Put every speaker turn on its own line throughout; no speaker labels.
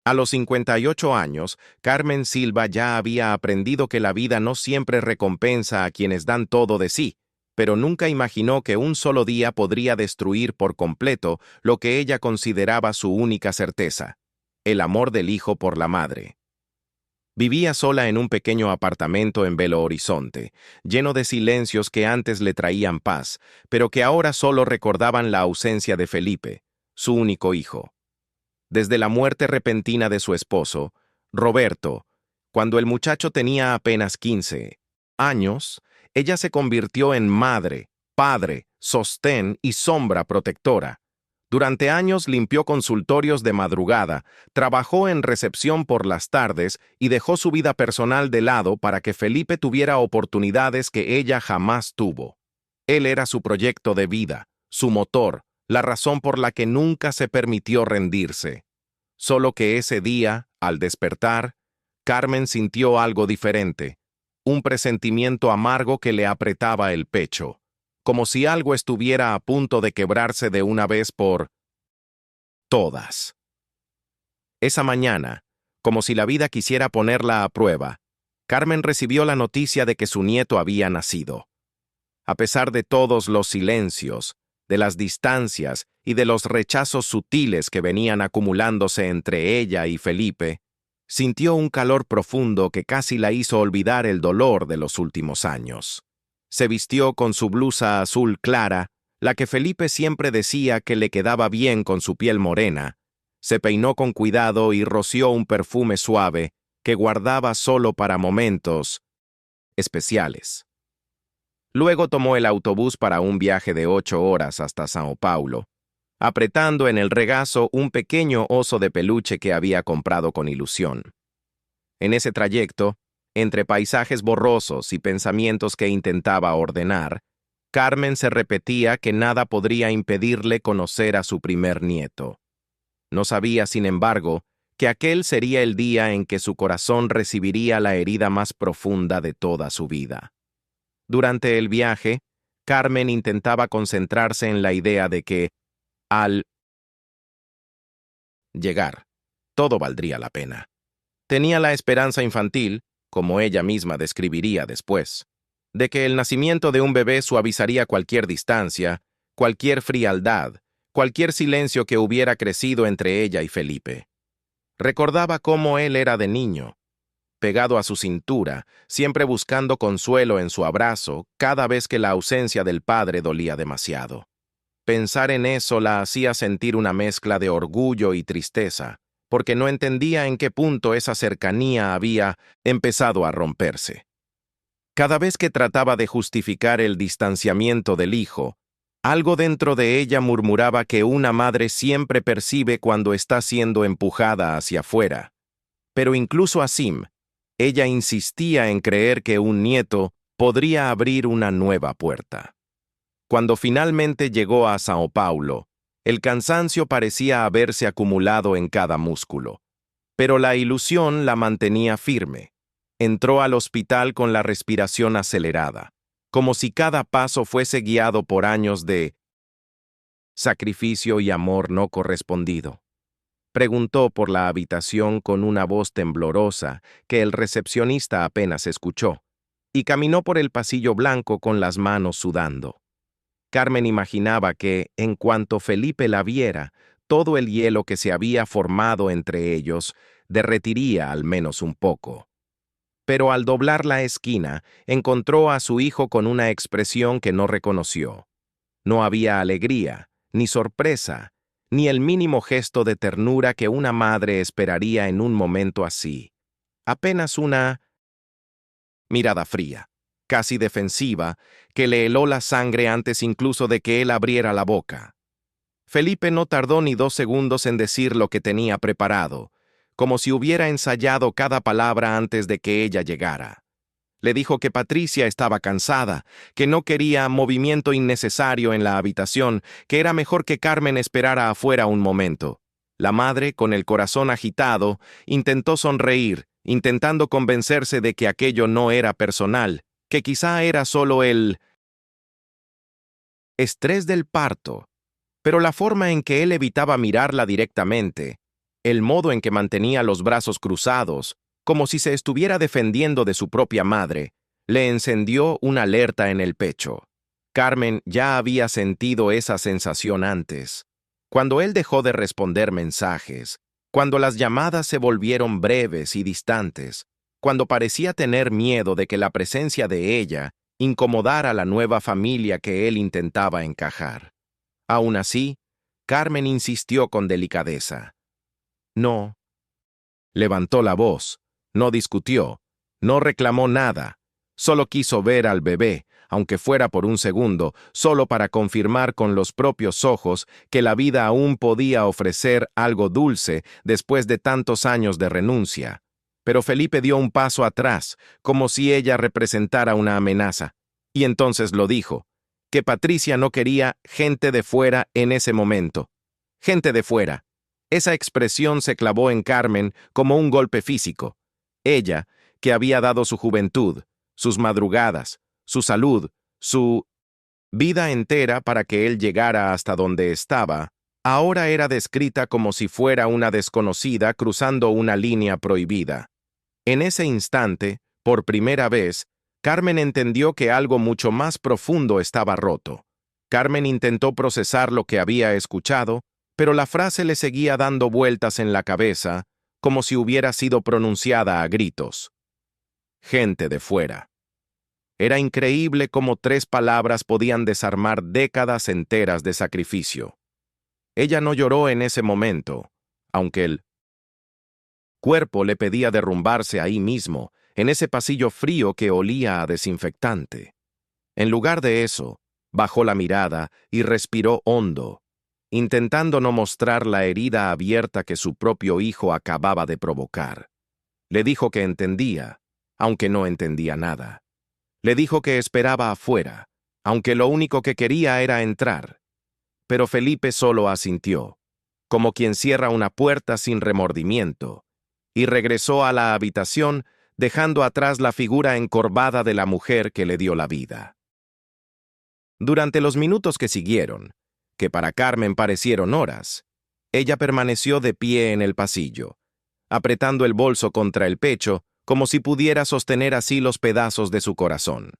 A los 58 años, Carmen Silva ya había aprendido que la vida no siempre recompensa a quienes dan todo de sí, pero nunca imaginó que un solo día podría destruir por completo lo que ella consideraba su única certeza: el amor del hijo por la madre. Vivía sola en un pequeño apartamento en Belo Horizonte, lleno de silencios que antes le traían paz, pero que ahora solo recordaban la ausencia de Felipe, su único hijo. Desde la muerte repentina de su esposo, Roberto, cuando el muchacho tenía apenas 15 años, ella se convirtió en madre, padre, sostén y sombra protectora. Durante años limpió consultorios de madrugada, trabajó en recepción por las tardes y dejó su vida personal de lado para que Felipe tuviera oportunidades que ella jamás tuvo. Él era su proyecto de vida, su motor, la razón por la que nunca se permitió rendirse. Solo que ese día, al despertar, Carmen sintió algo diferente, un presentimiento amargo que le apretaba el pecho, como si algo estuviera a punto de quebrarse de una vez por todas. Esa mañana, como si la vida quisiera ponerla a prueba, Carmen recibió la noticia de que su nieto había nacido. A pesar de todos los silencios, de las distancias y de los rechazos sutiles que venían acumulándose entre ella y Felipe, sintió un calor profundo que casi la hizo olvidar el dolor de los últimos años. Se vistió con su blusa azul clara, la que Felipe siempre decía que le quedaba bien con su piel morena, se peinó con cuidado y roció un perfume suave que guardaba solo para momentos especiales. Luego tomó el autobús para un viaje de 8 horas hasta Sao Paulo, apretando en el regazo un pequeño oso de peluche que había comprado con ilusión. En ese trayecto, entre paisajes borrosos y pensamientos que intentaba ordenar, Carmen se repetía que nada podría impedirle conocer a su primer nieto. No sabía, sin embargo, que aquel sería el día en que su corazón recibiría la herida más profunda de toda su vida. Durante el viaje, Carmen intentaba concentrarse en la idea de que, al llegar, todo valdría la pena. Tenía la esperanza infantil, como ella misma describiría después, de que el nacimiento de un bebé suavizaría cualquier distancia, cualquier frialdad, cualquier silencio que hubiera crecido entre ella y Felipe. Recordaba cómo él era de niño, pegado a su cintura, siempre buscando consuelo en su abrazo cada vez que la ausencia del padre dolía demasiado. Pensar en eso la hacía sentir una mezcla de orgullo y tristeza, porque no entendía en qué punto esa cercanía había empezado a romperse. Cada vez que trataba de justificar el distanciamiento del hijo, algo dentro de ella murmuraba que una madre siempre percibe cuando está siendo empujada hacia afuera. Pero incluso así, ella insistía en creer que un nieto podría abrir una nueva puerta. Cuando finalmente llegó a Sao Paulo, el cansancio parecía haberse acumulado en cada músculo, pero la ilusión la mantenía firme. Entró al hospital con la respiración acelerada, como si cada paso fuese guiado por años de sacrificio y amor no correspondido. Preguntó por la habitación con una voz temblorosa que el recepcionista apenas escuchó, y caminó por el pasillo blanco con las manos sudando. Carmen imaginaba que, en cuanto Felipe la viera, todo el hielo que se había formado entre ellos derretiría al menos un poco. Pero al doblar la esquina, encontró a su hijo con una expresión que no reconoció. No había alegría, ni sorpresa, ni el mínimo gesto de ternura que una madre esperaría en un momento así. Apenas una mirada fría, casi defensiva, que le heló la sangre antes incluso de que él abriera la boca. Felipe no tardó ni 2 segundos en decir lo que tenía preparado, como si hubiera ensayado cada palabra antes de que ella llegara. Le dijo que Patricia estaba cansada, que no quería movimiento innecesario en la habitación, que era mejor que Carmen esperara afuera un momento. La madre, con el corazón agitado, intentó sonreír, intentando convencerse de que aquello no era personal, que quizá era solo el estrés del parto, pero la forma en que él evitaba mirarla directamente el modo en que mantenía los brazos cruzados, como si se estuviera defendiendo de su propia madre, le encendió una alerta en el pecho. Carmen ya había sentido esa sensación antes. Cuando él dejó de responder mensajes, cuando las llamadas se volvieron breves y distantes, cuando parecía tener miedo de que la presencia de ella incomodara a la nueva familia que él intentaba encajar. Aún así, Carmen insistió con delicadeza. No. Levantó la voz, no discutió, no reclamó nada, solo quiso ver al bebé, aunque fuera por un segundo, solo para confirmar con los propios ojos que la vida aún podía ofrecer algo dulce después de tantos años de renuncia. Pero Felipe dio un paso atrás, como si ella representara una amenaza, y entonces lo dijo, que Patricia no quería gente de fuera en ese momento. Gente de fuera. Esa expresión se clavó en Carmen como un golpe físico. Ella, que había dado su juventud, sus madrugadas, su salud, su vida entera para que él llegara hasta donde estaba, ahora era descrita como si fuera una desconocida cruzando una línea prohibida. En ese instante, por primera vez, Carmen entendió que algo mucho más profundo estaba roto. Carmen intentó procesar lo que había escuchado, pero la frase le seguía dando vueltas en la cabeza, como si hubiera sido pronunciada a gritos. Gente de fuera. Era increíble cómo 3 palabras podían desarmar décadas enteras de sacrificio. Ella no lloró en ese momento, aunque el cuerpo le pedía derrumbarse ahí mismo, en ese pasillo frío que olía a desinfectante. En lugar de eso, bajó la mirada y respiró hondo, intentando no mostrar la herida abierta que su propio hijo acababa de provocar. Le dijo que entendía, aunque no entendía nada. Le dijo que esperaba afuera, aunque lo único que quería era entrar. Pero Felipe solo asintió, como quien cierra una puerta sin remordimiento, y regresó a la habitación, dejando atrás la figura encorvada de la mujer que le dio la vida. Durante los minutos que siguieron, que para Carmen parecieron horas, ella permaneció de pie en el pasillo, apretando el bolso contra el pecho, como si pudiera sostener así los pedazos de su corazón.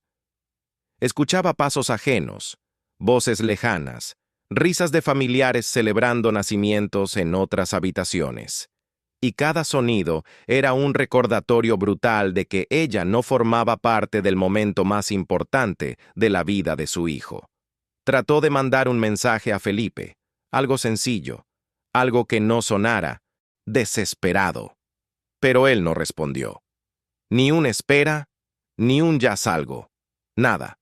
Escuchaba pasos ajenos, voces lejanas, risas de familiares celebrando nacimientos en otras habitaciones. Y cada sonido era un recordatorio brutal de que ella no formaba parte del momento más importante de la vida de su hijo. Trató de mandar un mensaje a Felipe, algo sencillo, algo que no sonara desesperado. Pero él no respondió. Ni un espera, ni un ya salgo. Nada.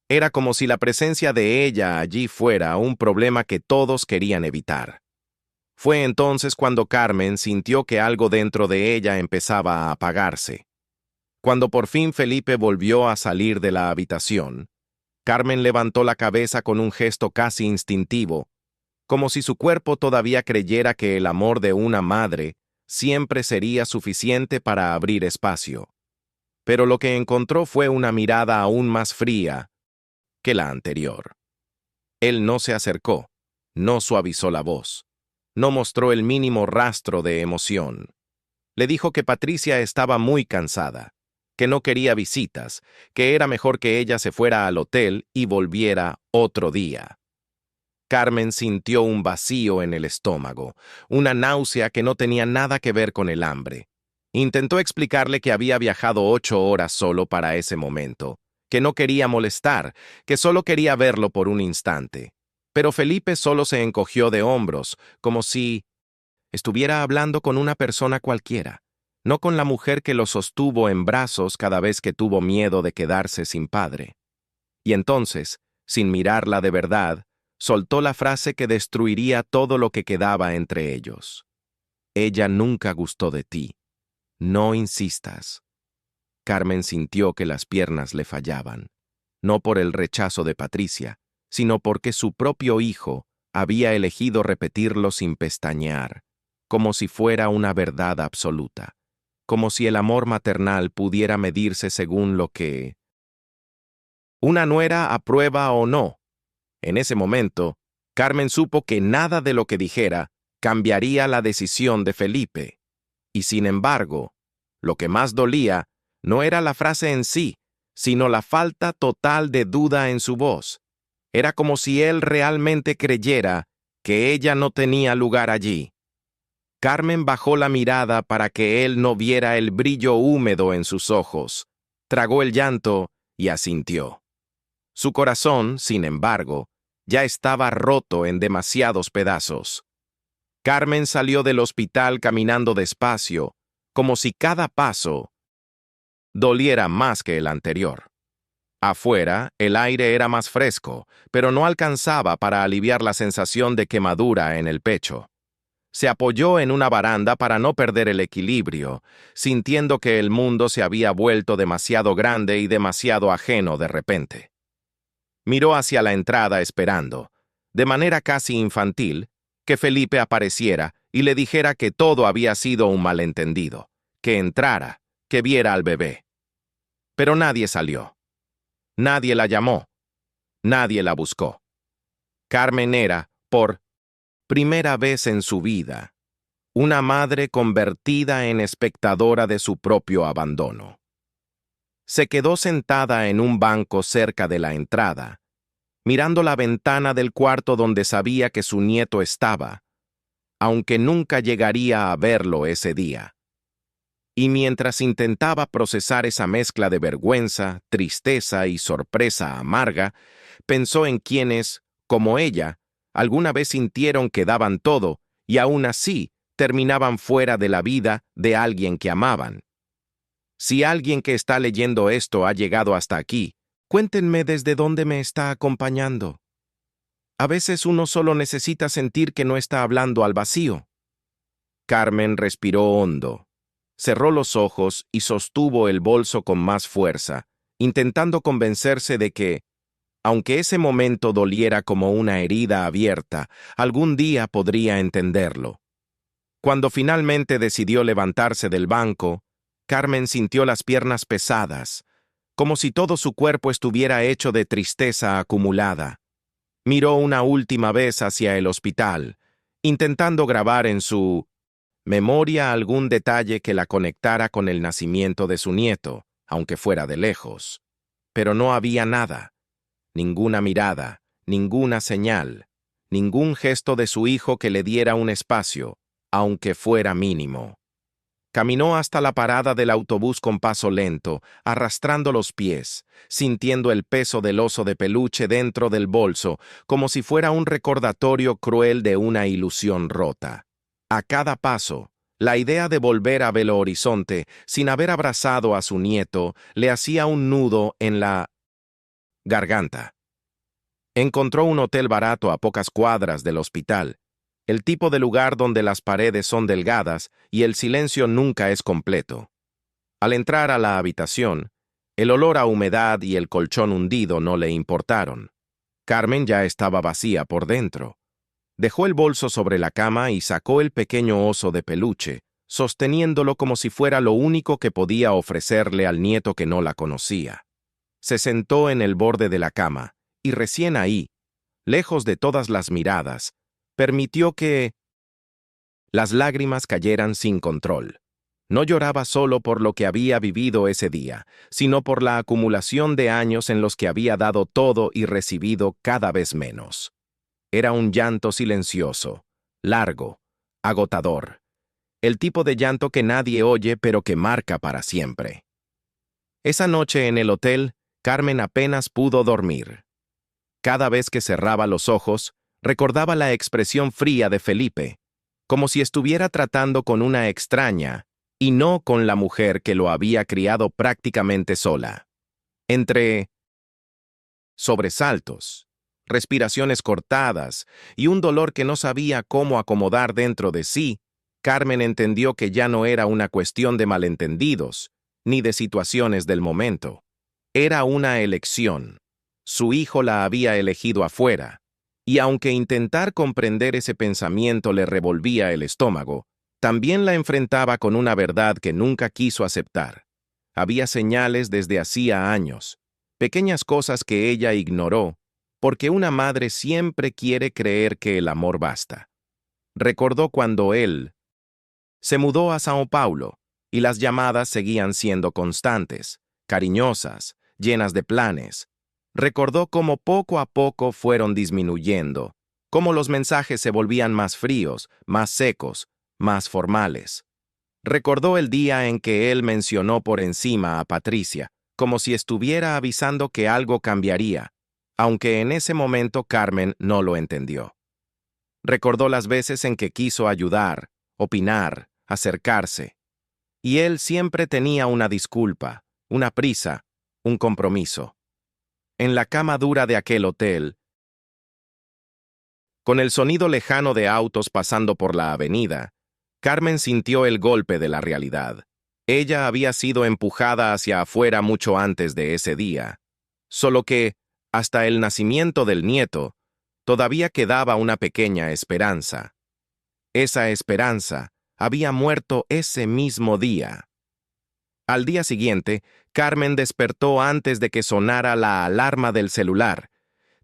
Era como si la presencia de ella allí fuera un problema que todos querían evitar. Fue entonces cuando Carmen sintió que algo dentro de ella empezaba a apagarse. Cuando por fin Felipe volvió a salir de la habitación, Carmen levantó la cabeza con un gesto casi instintivo, como si su cuerpo todavía creyera que el amor de una madre siempre sería suficiente para abrir espacio. Pero lo que encontró fue una mirada aún más fría que la anterior. Él no se acercó, no suavizó la voz, no mostró el mínimo rastro de emoción. Le dijo que Patricia estaba muy cansada, que no quería visitas, que era mejor que ella se fuera al hotel y volviera otro día. Carmen sintió un vacío en el estómago, una náusea que no tenía nada que ver con el hambre. Intentó explicarle que había viajado 8 horas solo para ese momento, que no quería molestar, que solo quería verlo por un instante. Pero Felipe solo se encogió de hombros, como si estuviera hablando con una persona cualquiera, no con la mujer que lo sostuvo en brazos cada vez que tuvo miedo de quedarse sin padre. Y entonces, sin mirarla de verdad, soltó la frase que destruiría todo lo que quedaba entre ellos. Ella nunca gustó de ti. No insistas. Carmen sintió que las piernas le fallaban, no por el rechazo de Patricia, sino porque su propio hijo había elegido repetirlo sin pestañear, como si fuera una verdad absoluta, como si el amor maternal pudiera medirse según lo que una nuera aprueba o no. En ese momento, Carmen supo que nada de lo que dijera cambiaría la decisión de Felipe. Y sin embargo, lo que más dolía no era la frase en sí, sino la falta total de duda en su voz. Era como si él realmente creyera que ella no tenía lugar allí. Carmen bajó la mirada para que él no viera el brillo húmedo en sus ojos. Tragó el llanto y asintió. Su corazón, sin embargo, ya estaba roto en demasiados pedazos. Carmen salió del hospital caminando despacio, como si cada paso doliera más que el anterior. Afuera, el aire era más fresco, pero no alcanzaba para aliviar la sensación de quemadura en el pecho. Se apoyó en una baranda para no perder el equilibrio, sintiendo que el mundo se había vuelto demasiado grande y demasiado ajeno de repente. Miró hacia la entrada esperando, de manera casi infantil, que Felipe apareciera y le dijera que todo había sido un malentendido, que entrara, que viera al bebé. Pero nadie salió. Nadie la llamó. Nadie la buscó. Carmen era, por primera vez en su vida, una madre convertida en espectadora de su propio abandono. Se quedó sentada en un banco cerca de la entrada, mirando la ventana del cuarto donde sabía que su nieto estaba, aunque nunca llegaría a verlo ese día. Y mientras intentaba procesar esa mezcla de vergüenza, tristeza y sorpresa amarga, pensó en quienes, como ella, alguna vez sintieron que daban todo y aún así terminaban fuera de la vida de alguien que amaban. Si alguien que está leyendo esto ha llegado hasta aquí, cuéntenme desde dónde me está acompañando. A veces uno solo necesita sentir que no está hablando al vacío. Carmen respiró hondo. Cerró los ojos y sostuvo el bolso con más fuerza, intentando convencerse de que, aunque ese momento doliera como una herida abierta, algún día podría entenderlo. Cuando finalmente decidió levantarse del banco, Carmen sintió las piernas pesadas, como si todo su cuerpo estuviera hecho de tristeza acumulada. Miró una última vez hacia el hospital, intentando grabar en su memoria algún detalle que la conectara con el nacimiento de su nieto, aunque fuera de lejos. Pero no había nada. Ninguna mirada, ninguna señal, ningún gesto de su hijo que le diera un espacio, aunque fuera mínimo. Caminó hasta la parada del autobús con paso lento, arrastrando los pies, sintiendo el peso del oso de peluche dentro del bolso, como si fuera un recordatorio cruel de una ilusión rota. A cada paso, la idea de volver a Belo Horizonte, sin haber abrazado a su nieto, le hacía un nudo en la garganta. Encontró un hotel barato a pocas cuadras del hospital, el tipo de lugar donde las paredes son delgadas y el silencio nunca es completo. Al entrar a la habitación, el olor a humedad y el colchón hundido no le importaron. Carmen ya estaba vacía por dentro. Dejó el bolso sobre la cama y sacó el pequeño oso de peluche, sosteniéndolo como si fuera lo único que podía ofrecerle al nieto que no la conocía. Se sentó en el borde de la cama, y recién ahí, lejos de todas las miradas, permitió que las lágrimas cayeran sin control. No lloraba solo por lo que había vivido ese día, sino por la acumulación de años en los que había dado todo y recibido cada vez menos. Era un llanto silencioso, largo, agotador. El tipo de llanto que nadie oye pero que marca para siempre. Esa noche en el hotel, Carmen apenas pudo dormir. Cada vez que cerraba los ojos, recordaba la expresión fría de Felipe, como si estuviera tratando con una extraña y no con la mujer que lo había criado prácticamente sola. Entre sobresaltos, respiraciones cortadas y un dolor que no sabía cómo acomodar dentro de sí, Carmen entendió que ya no era una cuestión de malentendidos, ni de situaciones del momento. Era una elección. Su hijo la había elegido afuera, y aunque intentar comprender ese pensamiento le revolvía el estómago, también la enfrentaba con una verdad que nunca quiso aceptar. Había señales desde hacía años, pequeñas cosas que ella ignoró, porque una madre siempre quiere creer que el amor basta. Recordó cuando él se mudó a Sao Paulo y las llamadas seguían siendo constantes, cariñosas, llenas de planes. Recordó cómo poco a poco fueron disminuyendo, cómo los mensajes se volvían más fríos, más secos, más formales. Recordó el día en que él mencionó por encima a Patricia, como si estuviera avisando que algo cambiaría, aunque en ese momento Carmen no lo entendió. Recordó las veces en que quiso ayudar, opinar, acercarse. Y él siempre tenía una disculpa, una prisa, un compromiso. En la cama dura de aquel hotel, con el sonido lejano de autos pasando por la avenida, Carmen sintió el golpe de la realidad. Ella había sido empujada hacia afuera mucho antes de ese día. Solo que, hasta el nacimiento del nieto, todavía quedaba una pequeña esperanza. Esa esperanza había muerto ese mismo día. Al día siguiente, Carmen despertó antes de que sonara la alarma del celular.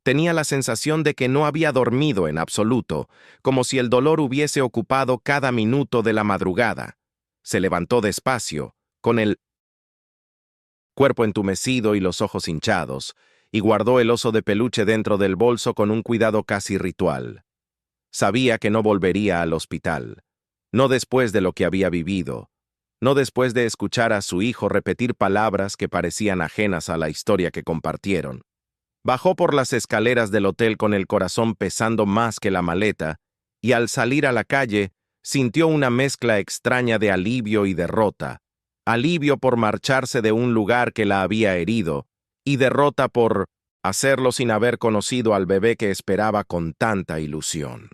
Tenía la sensación de que no había dormido en absoluto, como si el dolor hubiese ocupado cada minuto de la madrugada. Se levantó despacio, con el cuerpo entumecido y los ojos hinchados, y guardó el oso de peluche dentro del bolso con un cuidado casi ritual. Sabía que no volvería al hospital, no después de lo que había vivido, no después de escuchar a su hijo repetir palabras que parecían ajenas a la historia que compartieron. Bajó por las escaleras del hotel con el corazón pesando más que la maleta, y al salir a la calle, sintió una mezcla extraña de alivio y derrota. Alivio por marcharse de un lugar que la había herido, y derrota por hacerlo sin haber conocido al bebé que esperaba con tanta ilusión.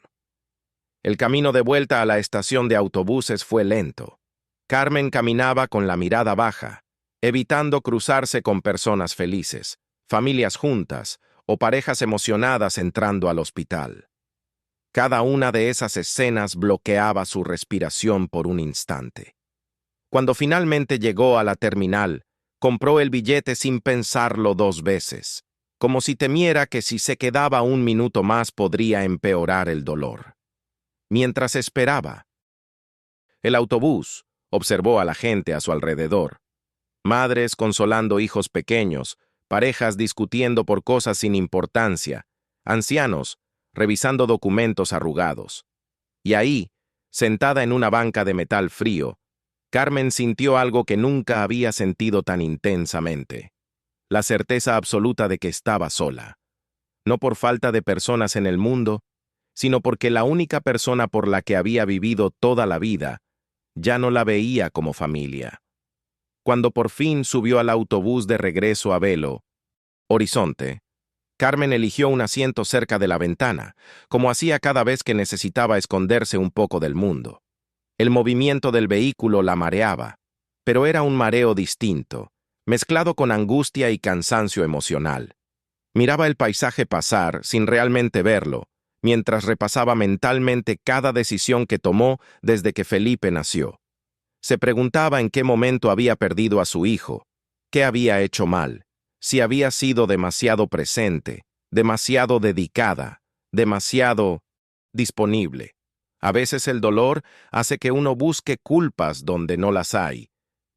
El camino de vuelta a la estación de autobuses fue lento. Carmen caminaba con la mirada baja, evitando cruzarse con personas felices, familias juntas o parejas emocionadas entrando al hospital. Cada una de esas escenas bloqueaba su respiración por un instante. Cuando finalmente llegó a la terminal, compró el billete sin pensarlo 2 veces, como si temiera que si se quedaba un minuto más podría empeorar el dolor. Mientras esperaba, el autobús observó a la gente a su alrededor. Madres consolando hijos pequeños, parejas discutiendo por cosas sin importancia, ancianos revisando documentos arrugados. Y ahí, sentada en una banca de metal frío, Carmen sintió algo que nunca había sentido tan intensamente: la certeza absoluta de que estaba sola. No por falta de personas en el mundo, sino porque la única persona por la que había vivido toda la vida ya no la veía como familia. Cuando por fin subió al autobús de regreso a Belo Horizonte, Carmen eligió un asiento cerca de la ventana, como hacía cada vez que necesitaba esconderse un poco del mundo. El movimiento del vehículo la mareaba, pero era un mareo distinto, mezclado con angustia y cansancio emocional. Miraba el paisaje pasar sin realmente verlo, mientras repasaba mentalmente cada decisión que tomó desde que Felipe nació. Se preguntaba en qué momento había perdido a su hijo, qué había hecho mal, si había sido demasiado presente, demasiado dedicada, demasiado disponible. A veces el dolor hace que uno busque culpas donde no las hay,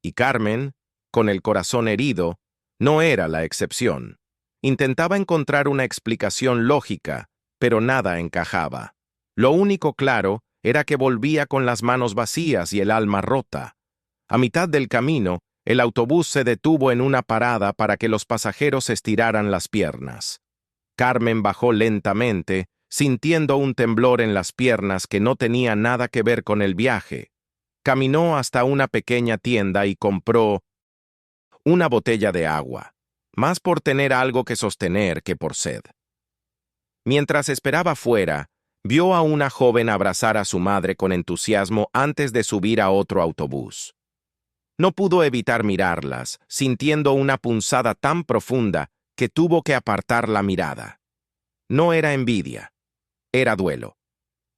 y Carmen, con el corazón herido, no era la excepción. Intentaba encontrar una explicación lógica, pero nada encajaba. Lo único claro era que volvía con las manos vacías y el alma rota. A mitad del camino, el autobús se detuvo en una parada para que los pasajeros estiraran las piernas. Carmen bajó lentamente, sintiendo un temblor en las piernas que no tenía nada que ver con el viaje. Caminó hasta una pequeña tienda y compró una botella de agua, más por tener algo que sostener que por sed. Mientras esperaba fuera, vio a una joven abrazar a su madre con entusiasmo antes de subir a otro autobús. No pudo evitar mirarlas, sintiendo una punzada tan profunda que tuvo que apartar la mirada. No era envidia, era duelo.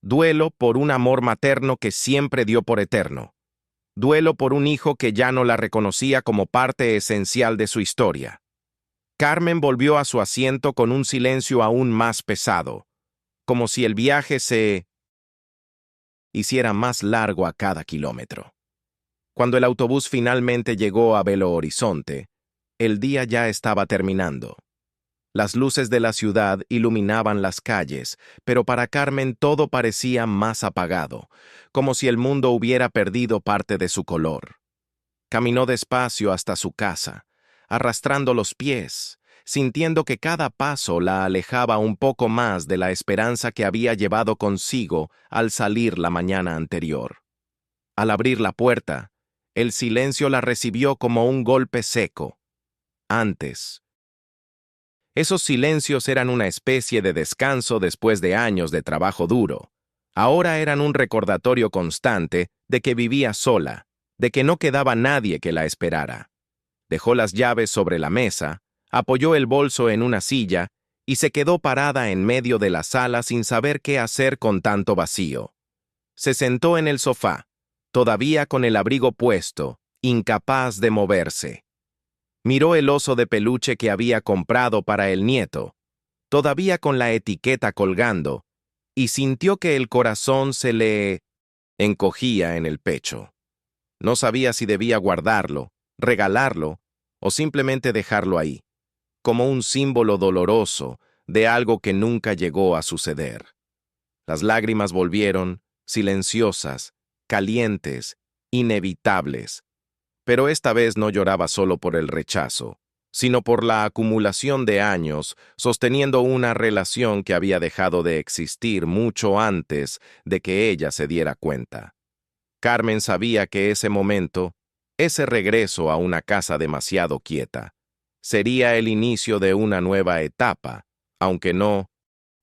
Duelo por un amor materno que siempre dio por eterno. Duelo por un hijo que ya no la reconocía como parte esencial de su historia. Carmen volvió a su asiento con un silencio aún más pesado, como si el viaje se hiciera más largo a cada kilómetro. Cuando el autobús finalmente llegó a Belo Horizonte, el día ya estaba terminando. Las luces de la ciudad iluminaban las calles, pero para Carmen todo parecía más apagado, como si el mundo hubiera perdido parte de su color. Caminó despacio hasta su casa, arrastrando los pies, sintiendo que cada paso la alejaba un poco más de la esperanza que había llevado consigo al salir la mañana anterior. Al abrir la puerta, el silencio la recibió como un golpe seco. Antes, esos silencios eran una especie de descanso después de años de trabajo duro. Ahora eran un recordatorio constante de que vivía sola, de que no quedaba nadie que la esperara. Dejó las llaves sobre la mesa, apoyó el bolso en una silla y se quedó parada en medio de la sala sin saber qué hacer con tanto vacío. Se sentó en el sofá, todavía con el abrigo puesto, incapaz de moverse. Miró el oso de peluche que había comprado para el nieto, todavía con la etiqueta colgando, y sintió que el corazón se le encogía en el pecho. No sabía si debía guardarlo, regalarlo o simplemente dejarlo ahí, como un símbolo doloroso de algo que nunca llegó a suceder. Las lágrimas volvieron, silenciosas, calientes, inevitables, pero esta vez no lloraba solo por el rechazo, sino por la acumulación de años sosteniendo una relación que había dejado de existir mucho antes de que ella se diera cuenta. Carmen sabía que ese momento, ese regreso a una casa demasiado quieta, sería el inicio de una nueva etapa, aunque no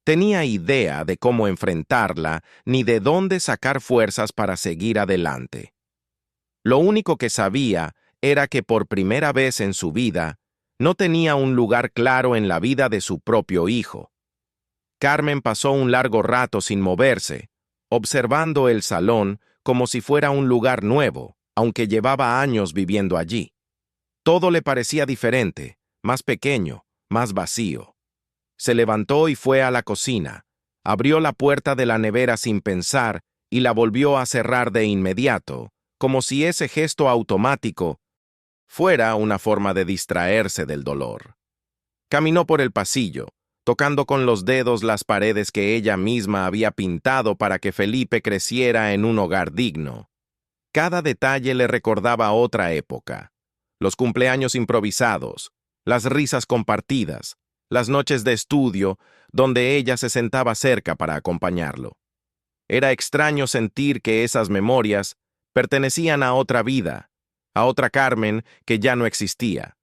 tenía idea de cómo enfrentarla ni de dónde sacar fuerzas para seguir adelante. Lo único que sabía era que por primera vez en su vida no tenía un lugar claro en la vida de su propio hijo. Carmen pasó un largo rato sin moverse, observando el salón como si fuera un lugar nuevo, aunque llevaba años viviendo allí. Todo le parecía diferente, más pequeño, más vacío. Se levantó y fue a la cocina, abrió la puerta de la nevera sin pensar y la volvió a cerrar de inmediato, como si ese gesto automático fuera una forma de distraerse del dolor. Caminó por el pasillo, tocando con los dedos las paredes que ella misma había pintado para que Felipe creciera en un hogar digno. Cada detalle le recordaba otra época: los cumpleaños improvisados, las risas compartidas, las noches de estudio donde ella se sentaba cerca para acompañarlo. Era extraño sentir que esas memorias pertenecían a otra vida, a otra Carmen que ya no existía.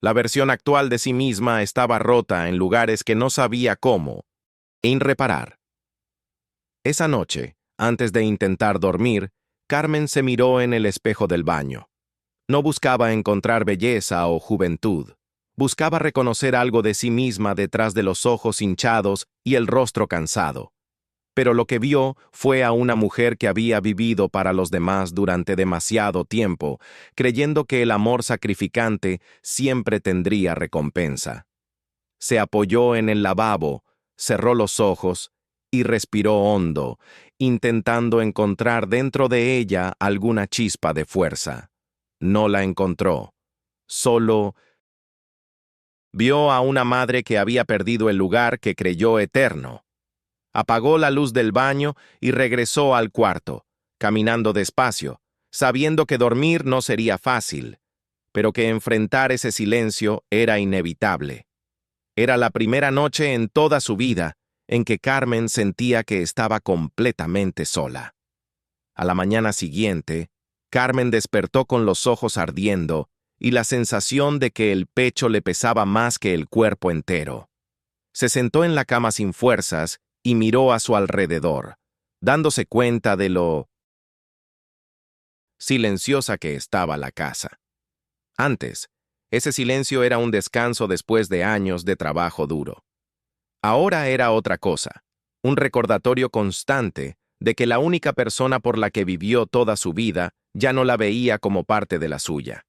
La versión actual de sí misma estaba rota en lugares que no sabía cómo reparar. Esa noche, antes de intentar dormir, Carmen se miró en el espejo del baño. No buscaba encontrar belleza o juventud. Buscaba reconocer algo de sí misma detrás de los ojos hinchados y el rostro cansado. Pero lo que vio fue a una mujer que había vivido para los demás durante demasiado tiempo, creyendo que el amor sacrificante siempre tendría recompensa. Se apoyó en el lavabo, cerró los ojos y respiró hondo, intentando encontrar dentro de ella alguna chispa de fuerza. No la encontró. Solo vio a una madre que había perdido el lugar que creyó eterno. Apagó la luz del baño y regresó al cuarto, caminando despacio, sabiendo que dormir no sería fácil, pero que enfrentar ese silencio era inevitable. Era la primera noche en toda su vida en que Carmen sentía que estaba completamente sola. A la mañana siguiente, Carmen despertó con los ojos ardiendo y la sensación de que el pecho le pesaba más que el cuerpo entero. Se sentó en la cama sin fuerzas y miró a su alrededor, dándose cuenta de lo silenciosa que estaba la casa. Antes, ese silencio era un descanso después de años de trabajo duro. Ahora era otra cosa, un recordatorio constante de que la única persona por la que vivió toda su vida ya no la veía como parte de la suya.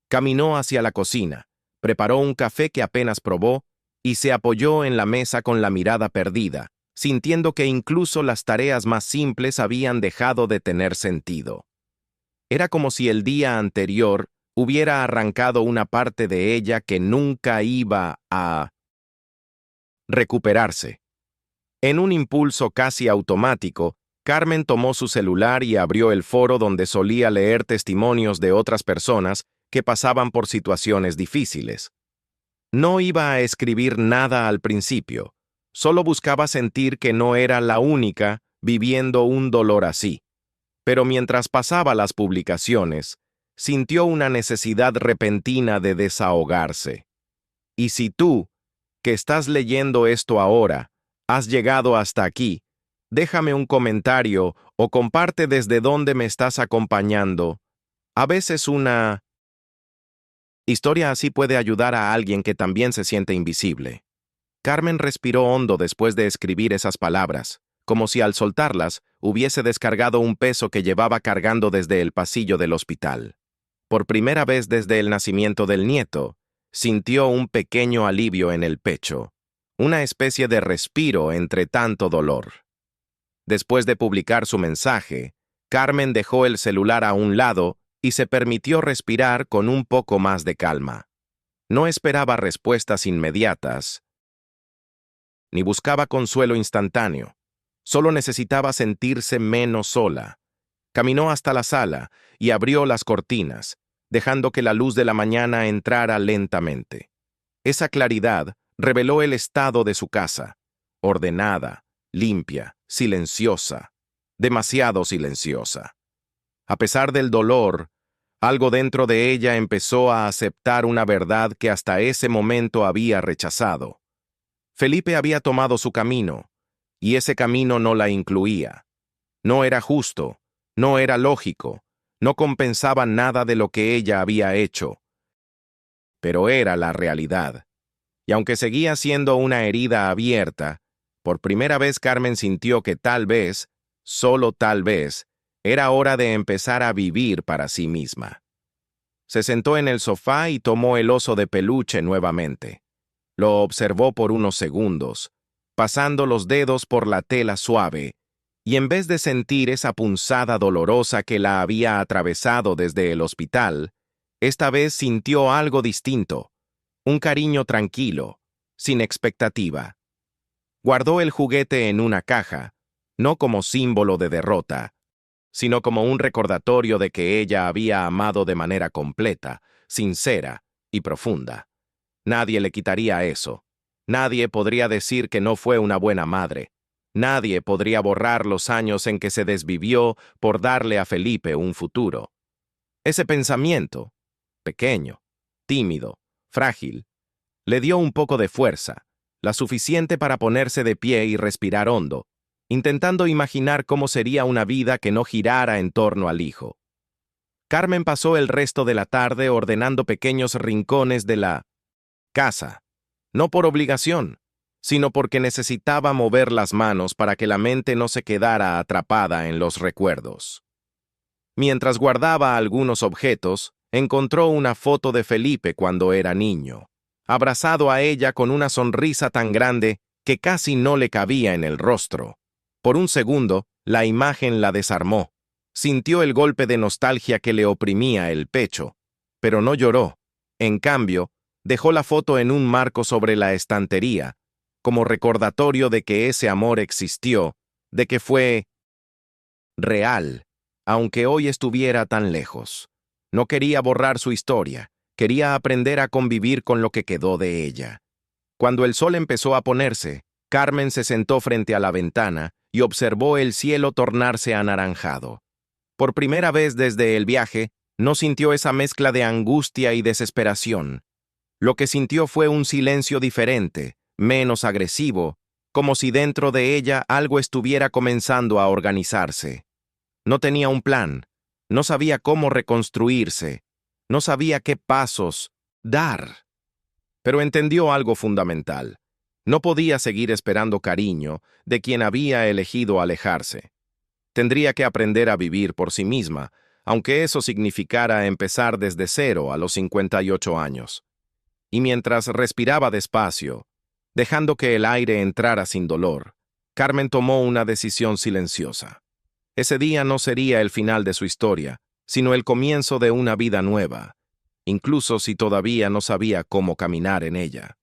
Caminó hacia la cocina, preparó un café que apenas probó y se apoyó en la mesa con la mirada perdida, sintiendo que incluso las tareas más simples habían dejado de tener sentido. Era como si el día anterior hubiera arrancado una parte de ella que nunca iba a recuperarse. En un impulso casi automático, Carmen tomó su celular y abrió el foro donde solía leer testimonios de otras personas que pasaban por situaciones difíciles. No iba a escribir nada al principio, solo buscaba sentir que no era la única viviendo un dolor así. Pero mientras pasaba las publicaciones, sintió una necesidad repentina de desahogarse. Y si tú, que estás leyendo esto ahora, has llegado hasta aquí, déjame un comentario o comparte desde dónde me estás acompañando. A veces una historia así puede ayudar a alguien que también se siente invisible. Carmen respiró hondo después de escribir esas palabras, como si al soltarlas hubiese descargado un peso que llevaba cargando desde el pasillo del hospital. Por primera vez desde el nacimiento del nieto, sintió un pequeño alivio en el pecho, una especie de respiro entre tanto dolor. Después de publicar su mensaje, Carmen dejó el celular a un lado y se permitió respirar con un poco más de calma. No esperaba respuestas inmediatas, ni buscaba consuelo instantáneo. Solo necesitaba sentirse menos sola. Caminó hasta la sala y abrió las cortinas, dejando que la luz de la mañana entrara lentamente. Esa claridad reveló el estado de su casa, ordenada, limpia, silenciosa, demasiado silenciosa. A pesar del dolor, algo dentro de ella empezó a aceptar una verdad que hasta ese momento había rechazado. Felipe había tomado su camino, y ese camino no la incluía. No era justo, no era lógico, no compensaba nada de lo que ella había hecho. Pero era la realidad. Y aunque seguía siendo una herida abierta, por primera vez Carmen sintió que tal vez, solo tal vez, era hora de empezar a vivir para sí misma. Se sentó en el sofá y tomó el oso de peluche nuevamente. Lo observó por unos segundos, pasando los dedos por la tela suave, y en vez de sentir esa punzada dolorosa que la había atravesado desde el hospital, esta vez sintió algo distinto, un cariño tranquilo, sin expectativa. Guardó el juguete en una caja, no como símbolo de derrota, sino como un recordatorio de que ella había amado de manera completa, sincera y profunda. Nadie le quitaría eso. Nadie podría decir que no fue una buena madre. Nadie podría borrar los años en que se desvivió por darle a Felipe un futuro. Ese pensamiento, pequeño, tímido, frágil, le dio un poco de fuerza, la suficiente para ponerse de pie y respirar hondo, intentando imaginar cómo sería una vida que no girara en torno al hijo. Carmen pasó el resto de la tarde ordenando pequeños rincones de la casa, no por obligación, sino porque necesitaba mover las manos para que la mente no se quedara atrapada en los recuerdos. Mientras guardaba algunos objetos, encontró una foto de Felipe cuando era niño, abrazado a ella con una sonrisa tan grande que casi no le cabía en el rostro. Por un segundo, la imagen la desarmó. Sintió el golpe de nostalgia que le oprimía el pecho, pero no lloró. En cambio, dejó la foto en un marco sobre la estantería, como recordatorio de que ese amor existió, de que fue real, aunque hoy estuviera tan lejos. No quería borrar su historia, quería aprender a convivir con lo que quedó de ella. Cuando el sol empezó a ponerse, Carmen se sentó frente a la ventana y observó el cielo tornarse anaranjado. Por primera vez desde el viaje, no sintió esa mezcla de angustia y desesperación. Lo que sintió fue un silencio diferente, menos agresivo, como si dentro de ella algo estuviera comenzando a organizarse. No tenía un plan, no sabía cómo reconstruirse, no sabía qué pasos dar. Pero entendió algo fundamental. No podía seguir esperando cariño de quien había elegido alejarse. Tendría que aprender a vivir por sí misma, aunque eso significara empezar desde cero a los 58 años. Y mientras respiraba despacio, dejando que el aire entrara sin dolor, Carmen tomó una decisión silenciosa. Ese día no sería el final de su historia, sino el comienzo de una vida nueva, incluso si todavía no sabía cómo caminar en ella.